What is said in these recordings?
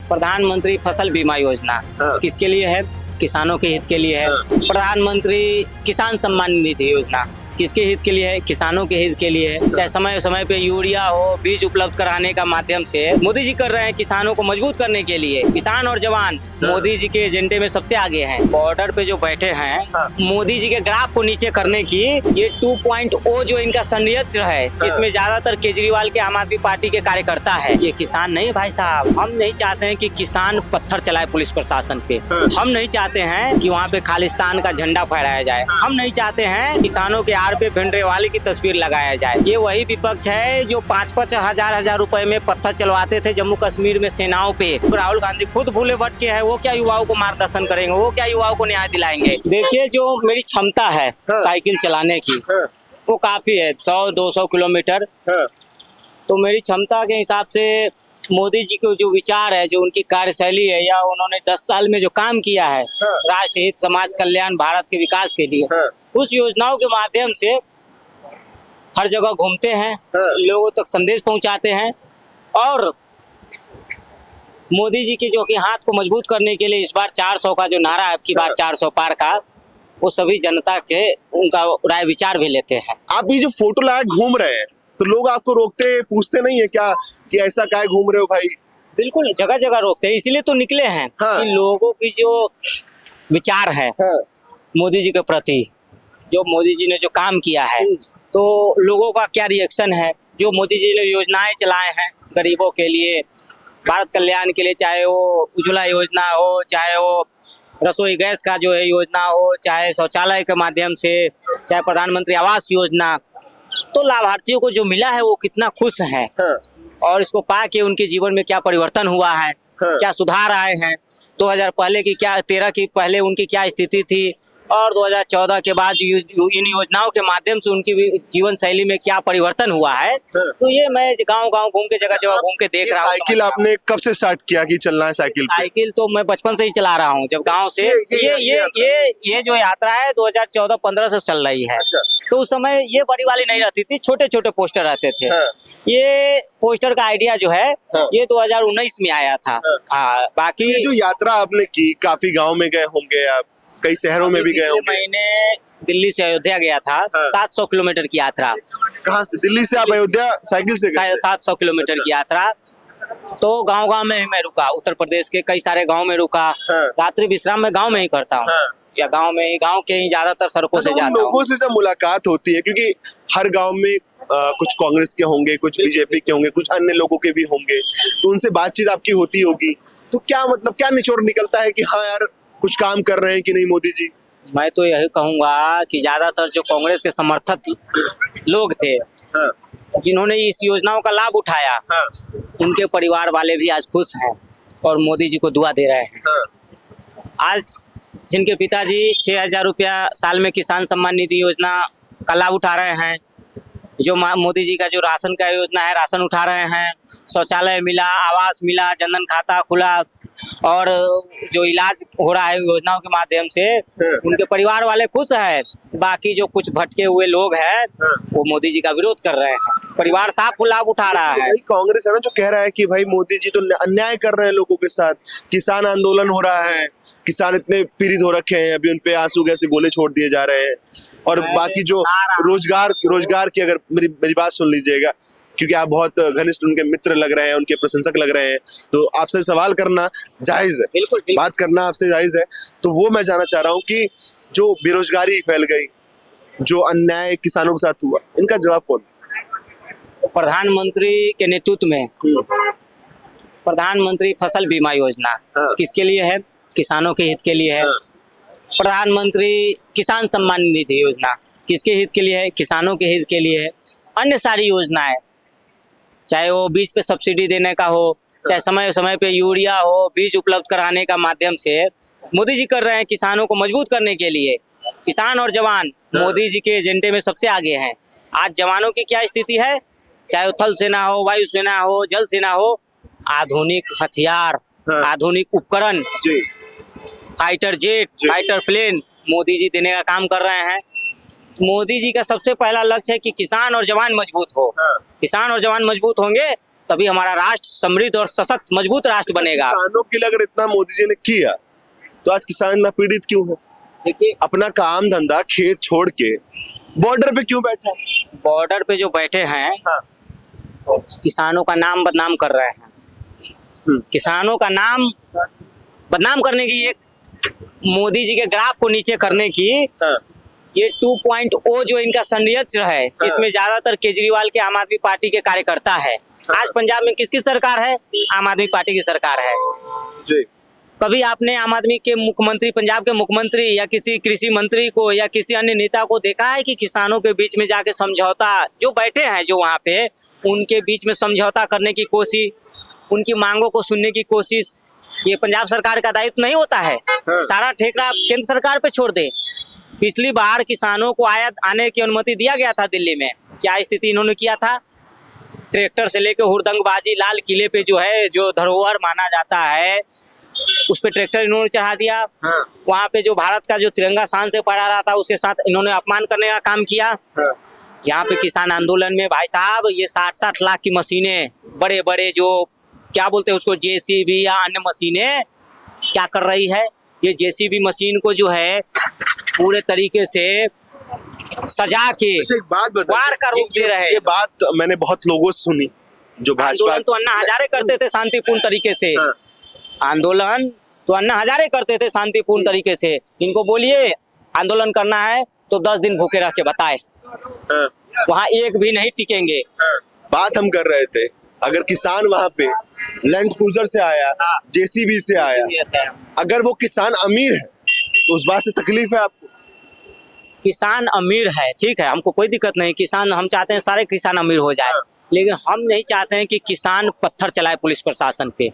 प्रधानमंत्री फसल बीमा योजना किसके लिए है? किसानों के हित के लिए है। प्रधानमंत्री किसान सम्मान निधि योजना किसके हित के लिए है? किसानों के हित के लिए है। चाहे समय समय पे यूरिया हो, बीज उपलब्ध कराने का माध्यम से मोदी जी कर रहे हैं किसानों को मजबूत करने के लिए। किसान और जवान मोदी जी के एजेंडे में सबसे आगे हैं। बॉर्डर पे जो बैठे हैं, मोदी जी के ग्राफ को नीचे करने की ये 2.0 जो इनका षड्यंत्र है, इसमें ज्यादातर केजरीवाल के आम आदमी पार्टी के कार्यकर्ता है। ये किसान नहीं भाई साहब, हम नहीं चाहते हैं कि किसान पत्थर चलाए पुलिस प्रशासन पे। हम नहीं चाहते हैं कि वहाँ पे खालिस्तान का झंडा फहराया जाए। हम नहीं चाहते हैं किसानों के आड़ पे भिंडरेवाले की तस्वीर लगाया जाए। ये वही विपक्ष है जो 5-5 हजार रुपए में पत्थर चलवाते थे जम्मू कश्मीर में सेनाओं पे। राहुल गांधी खुद भूले भटके हैं, वो क्या युवाओं को मार्गदर्शन करेंगे? वो क्या युवाओं को न्याय दिलाएंगे? देखिए, जो मेरी क्षमता है साइकिल चलाने की वो काफी है, 100-200 किलोमीटर। तो मेरी क्षमता के हिसाब से मोदी जी के जो विचार है, जो उनकी कार्यशैली है, या उन्होंने 10 साल में जो काम किया है राष्ट्र हित, समाज कल्याण, भारत के विकास के लिए, उस योजनाओं के माध्यम से हर जगह घूमते हैं, लोगों तक संदेश पहुंचाते हैं। और मोदी जी के जो कि हाथ को मजबूत करने के लिए इस बार 400 का जो नारा है, आपकी बार 400 पार का, वो सभी जनता के उनका राय विचार भी लेते हैं। आप ये जो फोटो लगा घूम रहे हैं, तो लोग आपको रोकते पूछते नहीं है क्या कि ऐसा क्या घूम रहे हो भाई? बिल्कुल, जगह जगह रोकते हैं, इसीलिए तो निकले हैं कि लोगों की जो विचार है मोदी जी के प्रति, जो मोदी जी ने जो काम किया है, तो लोगों का क्या रिएक्शन है। जो मोदी जी ने योजनाएं चलाए हैं गरीबों के लिए, भारत कल्याण के लिए, चाहे वो उज्ज्वला योजना हो, चाहे वो रसोई गैस का जो है योजना हो, चाहे शौचालय के माध्यम से, चाहे प्रधानमंत्री आवास योजना, तो लाभार्थियों को जो मिला है वो कितना खुश है। और इसको पा के उनके जीवन में क्या परिवर्तन हुआ है, क्या सुधार आए हैं, 2000 पहले की क्या, 13 की पहले उनकी क्या स्थिति थी, और 2014 के बाद इन योजनाओं के माध्यम से उनकी जीवन शैली में क्या परिवर्तन हुआ है। तो ये मैं गांव-गांव घूम के, जगह जगह घूम के देख रहा हूँ। साइकिल आपने कब से स्टार्ट किया कि चलना है साइकिल पे? साइकिल तो मैं बचपन से ही चला रहा हूँ, जब गांव से। ये जो यात्रा है 2014-15 से चल रही है। तो उस समय ये बड़ी वाली नहीं रहती थी, छोटे छोटे पोस्टर रहते थे। ये पोस्टर का आइडिया जो है ये 2019 में आया था। बाकी जो यात्रा आपने की, काफी गाँव में गए होंगे आप, कई शहरों में भी गए होंगे। मैंने दिल्ली से अयोध्या गया था, 700 किलोमीटर की यात्रा। कहाँ से? दिल्ली से आप अयोध्या साइकिल से गए? 700 किलोमीटर की यात्रा। तो गांव-गांव में ही मैं रुका, उत्तर प्रदेश के कई सारे गांव में रुका। रात्रि विश्राम मैं गांव में ही करता हूँ, या गांव में ही, गांव के ही ज्यादातर सड़कों से जाता हूँ। लोगों से जब मुलाकात होती है, क्योंकि हर गाँव में कुछ कांग्रेस के होंगे, कुछ बीजेपी के होंगे, कुछ अन्य लोगों के भी होंगे, तो उनसे बातचीत आपकी होती होगी, तो क्या मतलब क्या निचोड़ निकलता है कि हाँ यार कुछ काम कर रहे हैं कि नहीं मोदी जी? मैं तो यही कहूंगा कि ज्यादातर जो कांग्रेस के समर्थक लोग थे, जिन्होंने इस योजनाओं का लाभ उठाया, उनके परिवार वाले भी आज खुश हैं और मोदी जी को दुआ दे रहे हैं। आज जिनके पिताजी 6000 रुपया साल में किसान सम्मान निधि योजना का लाभ उठा रहे हैं, जो मोदी जी का जो राशन का योजना है, राशन उठा रहे हैं, शौचालय मिला, आवास मिला, जनधन खाता खुला, और जो इलाज हो रहा है योजनाओं के माध्यम से, उनके परिवार वाले खुश हैं। बाकी जो कुछ भटके हुए लोग हैं वो मोदी जी का विरोध कर रहे हैं, परिवार साफ लाभ उठा रहा है। कांग्रेस है ना जो कह रहा है कि भाई मोदी जी तो अन्याय कर रहे हैं लोगों के साथ, किसान आंदोलन हो रहा है, किसान इतने पीड़ित हो रखे हैं, अभी उनपे आंसू गैस से गोले छोड़ दिए जा रहे हैं। और बाकी जो रोजगार की, अगर मेरी बात सुन लीजिएगा, क्योंकि आप बहुत घनिष्ठ उनके मित्र लग रहे हैं, उनके प्रशंसक लग रहे हैं, तो आपसे सवाल करना जायज है। बिल्कुल। बात करना आपसे जायज है। तो वो मैं जानना चाह रहा हूँ कि जो बेरोजगारी फैल गई, जो अन्याय किसानों के साथ हुआ, इनका जवाब कौन? प्रधानमंत्री के नेतृत्व में प्रधानमंत्री फसल बीमा योजना किसके लिए है? किसानों के हित के लिए है। प्रधानमंत्री किसान सम्मान निधि योजना किसके हित के लिए है? किसानों के हित के लिए है। अन्य सारी योजनाएं, चाहे वो बीज पे सब्सिडी देने का हो, चाहे समय समय पे यूरिया हो, बीज उपलब्ध कराने का माध्यम से मोदी जी कर रहे हैं किसानों को मजबूत करने के लिए। किसान और जवान मोदी जी के एजेंडे में सबसे आगे हैं। आज जवानों की क्या स्थिति है, चाहे वो थल सेना हो, वायु सेना हो, जल सेना हो, आधुनिक हथियार, आधुनिक उपकरण, fighter jet, fighter plane Modi ji देने का काम कर रहे हैं। मोदी जी का सबसे पहला लक्ष्य है कि किसान और जवान मजबूत हो। किसान और जवान मजबूत होंगे तभी हमारा राष्ट्र समृद्ध और सशक्त मजबूत राष्ट्र बनेगा। किसानों के लिए अगर इतना मोदी जी ने किया तो आज किसान इतना पीड़ित क्यों है? देखिए, अपना काम धंधा खेत छोड़ के बॉर्डर पे क्यों बैठा है? बॉर्डर पे जो बैठे हैं हाँ। किसानों का नाम बदनाम कर रहे हैं। किसानों का नाम बदनाम करने की, एक मोदी जी के ग्राफ को नीचे करने की हाँ। ये 2.0 जो इनका षड्यंत्र है, इसमें ज्यादातर केजरीवाल के आम आदमी पार्टी के कार्यकर्ता है। आज पंजाब में किसकी सरकार है? आम आदमी पार्टी की सरकार है जी। कभी आपने आम आदमी के मुख्यमंत्री, पंजाब के मुख्यमंत्री या किसी कृषि मंत्री को या किसी अन्य नेता को देखा है कि किसानों के बीच में जाके समझौता, जो बैठे हैं जो वहाँ पे, उनके बीच में समझौता करने की कोशिश, उनकी मांगों को सुनने की कोशिश? ये पंजाब सरकार का दायित्व नहीं होता है? सारा ठेका केंद्र सरकार पे छोड़ दे। पिछली बार किसानों को आने की अनुमति दिया गया था दिल्ली में, क्या स्थिति इन्होंने किया था? ट्रैक्टर से लेकर हुड़दंगबाजी, लाल किले पे जो है, जो धरोहर माना जाता है, उस पे ट्रैक्टर इन्होंने चढ़ा दिया। वहाँ पे जो भारत का जो तिरंगा शान से फहरा रहा था, उसके साथ इन्होंने अपमान करने का काम किया। यहाँ पे किसान आंदोलन में भाई साहब ये 60-60 लाख की मशीनें, बड़े बड़े जो क्या बोलते हैं उसको, जेसीबी या अन्य मशीनें क्या कर रही है? ये जेसीबी मशीन को जो है पूरे तरीके से सजा के एक बात बता, वार का रूप दे रहे हैं। ये बात मैंने बहुत लोगों से सुनी जो भाजपा। आंदोलन तो अन्ना हजारे करते थे शांतिपूर्ण तरीके से। आंदोलन तो अन्ना हजारे करते थे शांतिपूर्ण तरीके से। इनको बोलिए आंदोलन करना है तो 10 दिन भूखे रह के बताए, वहाँ एक भी नहीं टिकेंगे। बात हम कर रहे थे, अगर किसान वहाँ पे लैंड क्रूजर से आया, जेसीबी से आया, अगर वो किसान अमीर है तो उस बात से तकलीफ है आपको? किसान अमीर है, ठीक है, हमको कोई दिक्कत नहीं। किसान, हम चाहते हैं सारे किसान अमीर हो जाए, लेकिन हम नहीं चाहते हैं कि किसान पत्थर चलाए पुलिस प्रशासन पे।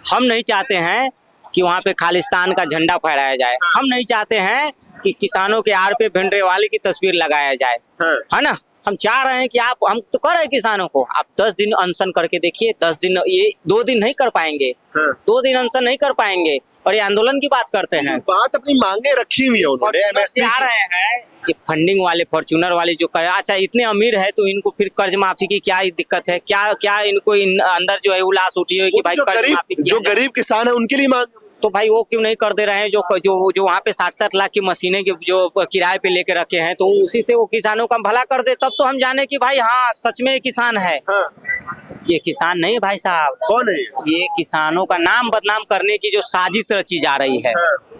हम नहीं चाहते हैं कि वहाँ पे खालिस्तान का झंडा फहराया जाए। हम नहीं चाहते हैं कि किसानों के आड़ पे भिंडरेवाले की तस्वीर लगाया जाए, है ना? हम चाह रहे हैं कि हम तो कर रहे हैं किसानों को, आप 10 दिन अनशन करके देखिए। 10 दिन, ये 2 दिन नहीं कर पाएंगे, 2 दिन अनशन नहीं कर पाएंगे, और ये आंदोलन की बात करते हैं। बात अपनी मांगे रखी हुई है उन्होंने, MSP आ रहे हैं, ये फंडिंग वाले, फॉर्च्यूनर वाले जो कर, अच्छा इतने अमीर है तो इनको फिर कर्ज माफी की क्या दिक्कत है? क्या इनको अंदर जो है उल्लास उठी है कि भाई कर्ज माफी? जो गरीब किसान है उनके लिए मांग, तो भाई वो क्यों नहीं कर दे रहे हैं? जो वहाँ पे 60-60 लाख की मशीनें जो किराए पे लेके रखे हैं, तो उसी से वो किसानों का भला कर दे, तब तो हम जाने कि भाई हाँ सच में किसान है। ये किसान नहीं भाई साहब। कौन है ये किसानों का नाम बदनाम करने की जो साजिश रची जा रही है।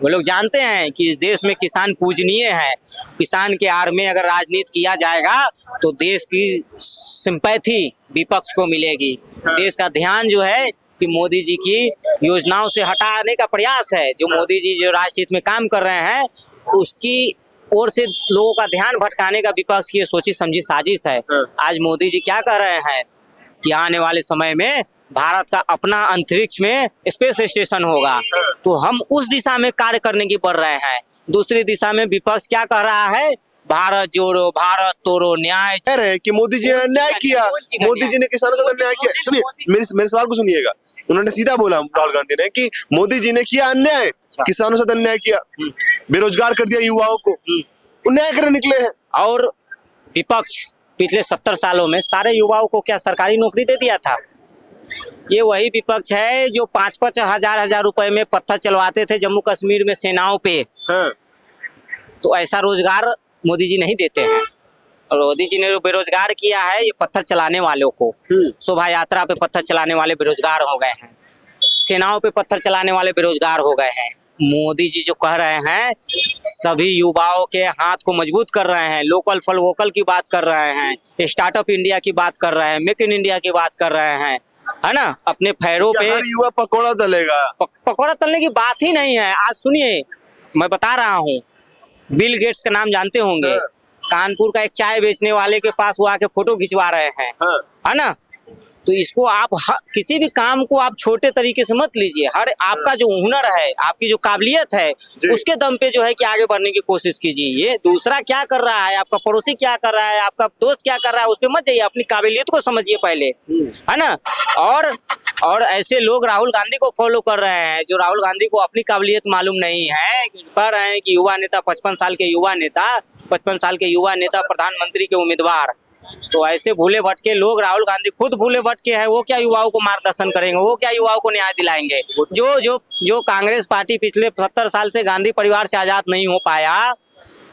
वो लोग जानते हैं कि इस देश में किसान पूजनीय है। किसान के आड़ में अगर राजनीति किया जाएगा तो देश की सिंपैथी विपक्ष को मिलेगी। देश का ध्यान जो है कि मोदी जी की योजनाओं से हटाने का प्रयास है। जो मोदी जी जो राष्ट्र हित में काम कर रहे हैं, उसकी ओर से लोगों का ध्यान भटकाने का विपक्ष की सोची समझी साजिश है। आज मोदी जी क्या कर रहे हैं कि आने वाले समय में भारत का अपना अंतरिक्ष में स्पेस स्टेशन होगा, तो हम उस दिशा में कार्य करने की बढ़ रहे हैं। दूसरी दिशा में विपक्ष क्या कर रहा है? भारत जोड़ो, भारत तोड़ो, न्याय। कह रहे हैं कि मोदी जी ने अन्याय किया, मोदी जी ने किसानों से अन्याय किया। सुनिए, मेरे सवाल को सुनिएगा। उन्होंने सीधा बोला राहुल गांधी ने कि मोदी जी ने किया अन्याय, किसानों से अन्याय किया, बेरोजगार कर दिया युवाओं को, न्याय करने निकले हैं। और विपक्ष पिछले 70 सालों में सारे युवाओं को क्या सरकारी नौकरी दे दिया था? ये वही विपक्ष है जो 5-5 हजार रुपए में पत्थर चलवाते थे जम्मू कश्मीर में सेनाओं पे। तो ऐसा रोजगार मोदी जी नहीं देते हैं। और मोदी जी ने जो बेरोजगार किया है ये पत्थर चलाने वालों को, शोभा यात्रा पे पत्थर चलाने वाले बेरोजगार हो गए हैं, सेनाओं पे पत्थर चलाने वाले बेरोजगार हो गए हैं। मोदी जी जो कह रहे हैं सभी युवाओं के हाथ को मजबूत कर रहे हैं, लोकल फॉर वोकल की बात कर रहे हैं, स्टार्टअप इंडिया की बात कर रहे हैं, मेक इन इंडिया की बात कर रहे हैं, है ना? अपने पैरों पे युवा पकौड़ा तलेगा। पकौड़ा तलने की बात ही नहीं है। आज सुनिए, मैं बता रहा हूँ, बिल गेट्स का नाम जानते होंगे। कानपुर का एक चाय बेचने वाले के पास वो आके फोटो खिंचवा रहे हैं, है ना? तो इसको आप किसी भी काम को आप छोटे तरीके से मत लीजिए। हर आपका जो हुनर है, आपकी जो काबिलियत है, उसके दम पे जो है कि आगे बढ़ने की कोशिश कीजिए। ये दूसरा क्या कर रहा है, आपका पड़ोसी क्या कर रहा है, आपका दोस्त क्या कर रहा है, उस पे मत जाइए, अपनी काबिलियत को समझिए पहले, है ना? और ऐसे लोग राहुल गांधी को फॉलो कर रहे हैं जो राहुल गांधी को अपनी काबिलियत मालूम नहीं है। कह रहे हैं कि युवा नेता, 55 साल के युवा नेता, 55 साल के युवा नेता प्रधानमंत्री के उम्मीदवार, तो ऐसे भूले भटके लोग, राहुल गांधी खुद भूले भटके हैं, वो क्या युवाओं को मार्गदर्शन करेंगे, वो क्या युवाओं को न्याय दिलाएंगे। जो जो जो कांग्रेस पार्टी पिछले 70 साल से गांधी परिवार से आजाद नहीं हो पाया,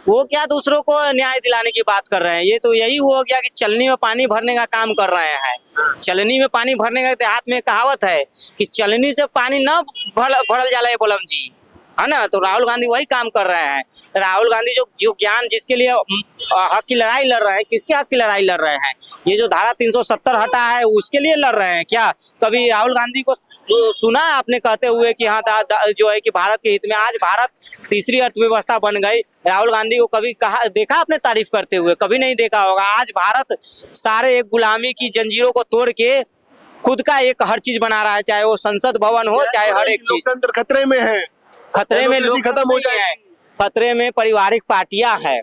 वो क्या दूसरों को न्याय दिलाने की बात कर रहे हैं। ये तो यही हो गया कि चलनी में पानी भरने का काम कर रहे हैं। चलनी में पानी भरने का देहात में कहावत है कि चलनी से पानी न भरल जाला है बोलम जी, है ना। तो राहुल गांधी वही काम कर रहे हैं। राहुल गांधी जो ज्ञान जिसके लिए हक की लड़ाई लड़ रहे हैं, किसके हक की लड़ाई लड़ रहे हैं? ये जो धारा 370 हटा है उसके लिए लड़ रहे हैं क्या? कभी राहुल गांधी को सुना है आपने कहते हुए कि हाँ जो है कि भारत के हित में आज भारत तीसरी अर्थव्यवस्था बन गई? राहुल गांधी को कभी कहा देखा आपने तारीफ करते हुए? कभी नहीं देखा होगा। आज भारत सारे एक गुलामी की जंजीरों को तोड़ के खुद का एक हर चीज बना रहा है, चाहे वो संसद भवन हो, चाहे हर एक चीज। लोकतंत्र खतरे में है, खतरे में लोग खत्म हो जाए, खतरे में पारिवारिक पार्टियां हैं,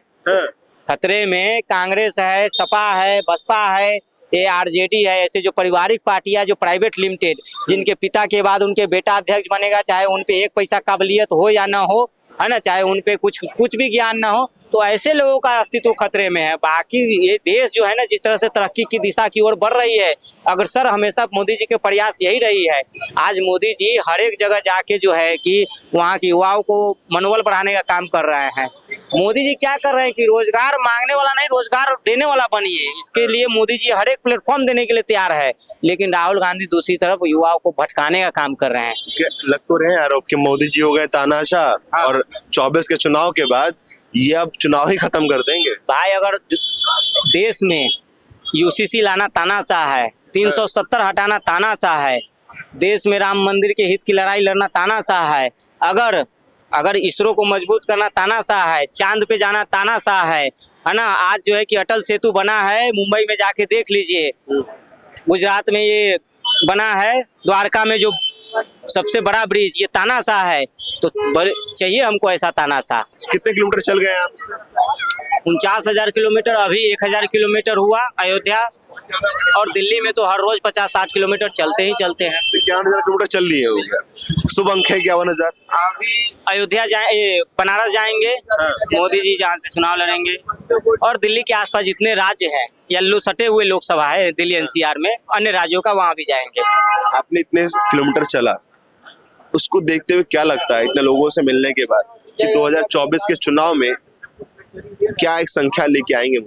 खतरे में कांग्रेस है, सपा है, बसपा है, ये आरजेडी है। ऐसे जो पारिवारिक पार्टियां जो प्राइवेट लिमिटेड, जिनके पिता के बाद उनके बेटा अध्यक्ष बनेगा, चाहे उनपे एक पैसा काबिलियत हो या ना हो, है ना, चाहे उनपे कुछ भी ज्ञान ना हो, तो ऐसे लोगों का अस्तित्व खतरे में है। बाकी ये देश जो है ना जिस तरह से तरक्की की दिशा की ओर बढ़ रही है, अग्रसर हमेशा मोदी जी के प्रयास यही रही है। आज मोदी जी हर एक जगह जाके जो है कि वहाँ के युवाओं को मनोबल बढ़ाने का काम कर रहे हैं। मोदी जी क्या कर रहे हैं कि रोजगार मांगने वाला नहीं, रोजगार देने वाला बनिए। इसके लिए मोदी जी हर एक प्लेटफॉर्म देने के लिए तैयार है, लेकिन राहुल गांधी दूसरी तरफ युवाओं को भटकाने का काम कर रहे हैं। लग तो रहे हैं आरोप कि मोदी जी हो गए तानाशाह और 24 के चुनाव के बाद ये अब चुनाव ही खत्म कर देंगे। भाई अगर देश में यूसीसी लाना तानाशाह है, 370 हटाना तानाशाह है, देश में राम मंदिर के हित की लड़ाई लड़ना तानाशाह है, अगर इसरो को मजबूत करना तानाशाह है, चांद पे जाना तानाशाह है ना। आज जो है कि अटल सेतु बना है, मुंबई में जाके देख लीजिए, गुजरात में ये बना है, द्वारका में जो सबसे बड़ा ब्रिज, ये तानाशाह है। तो चाहिए हमको ऐसा तानाशाह। कितने किलोमीटर चल गए आप? 49,000 किलोमीटर, अभी 1,000 किलोमीटर हुआ अयोध्या, और दिल्ली में तो हर रोज 50-60 किलोमीटर चलते ही चलते हैं। 51,000 किलोमीटर चल लिए हो गया। शुभ अंक है 51,000। अभी अयोध्या बनारस जाएंगे, मोदी जी जहाँ से चुनाव लड़ेंगे, और दिल्ली के आसपास जितने राज्य हैं, येल्लो सटे हुए लोकसभा है दिल्ली एनसीआर में, अन्य राज्यों का, वहाँ भी जाएंगे। आपने इतने किलोमीटर चला, उसको देखते हुए क्या लगता है इतने लोगों से मिलने के बाद कि 2024 के चुनाव में क्या एक संख्या लेके आएंगे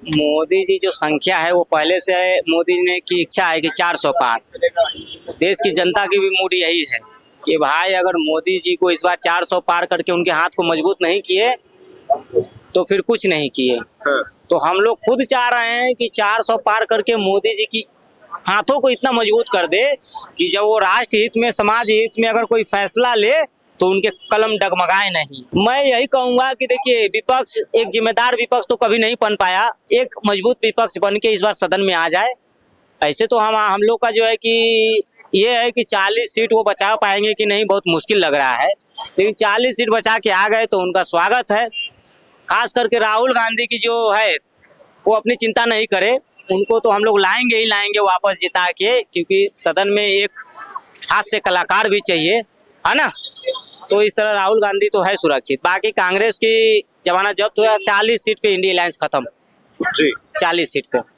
मोदी जी? जो संख्या है वो पहले से है, मोदी जी ने की इच्छा है कि 400 पार। देश की जनता की भी मूड यही है कि भाई अगर मोदी जी को इस बार 400 पार करके उनके हाथ को मजबूत नहीं किए तो फिर कुछ नहीं किए। तो हम लोग खुद चाह रहे हैं कि 400 पार करके मोदी जी की हाथों को इतना मजबूत कर दे कि जब वो राष्ट्र हित में, समाज हित में अगर कोई फैसला ले तो उनके कलम डगमगाए नहीं। मैं यही कहूंगा कि देखिए, विपक्ष, एक जिम्मेदार विपक्ष तो कभी नहीं बन पाया, एक मजबूत विपक्ष बन के इस बार सदन में आ जाए। ऐसे तो हम लोग का जो है कि ये है कि 40 सीट वो बचा पाएंगे कि नहीं, बहुत मुश्किल लग रहा है, लेकिन 40 सीट बचा के आ गए तो उनका स्वागत है। खास करके राहुल गांधी की जो है वो अपनी चिंता नहीं करे, उनको तो हम लोग लाएंगे ही लाएंगे वापस जिता के, क्योंकि सदन में एक हास्य कलाकार भी चाहिए, है ना। तो इस तरह राहुल गांधी तो है सुरक्षित। बाकी कांग्रेस की जमाना जब्त हुआ, 40 सीट पे इंडिया अलायंस खत्म जी, 40 सीट पे।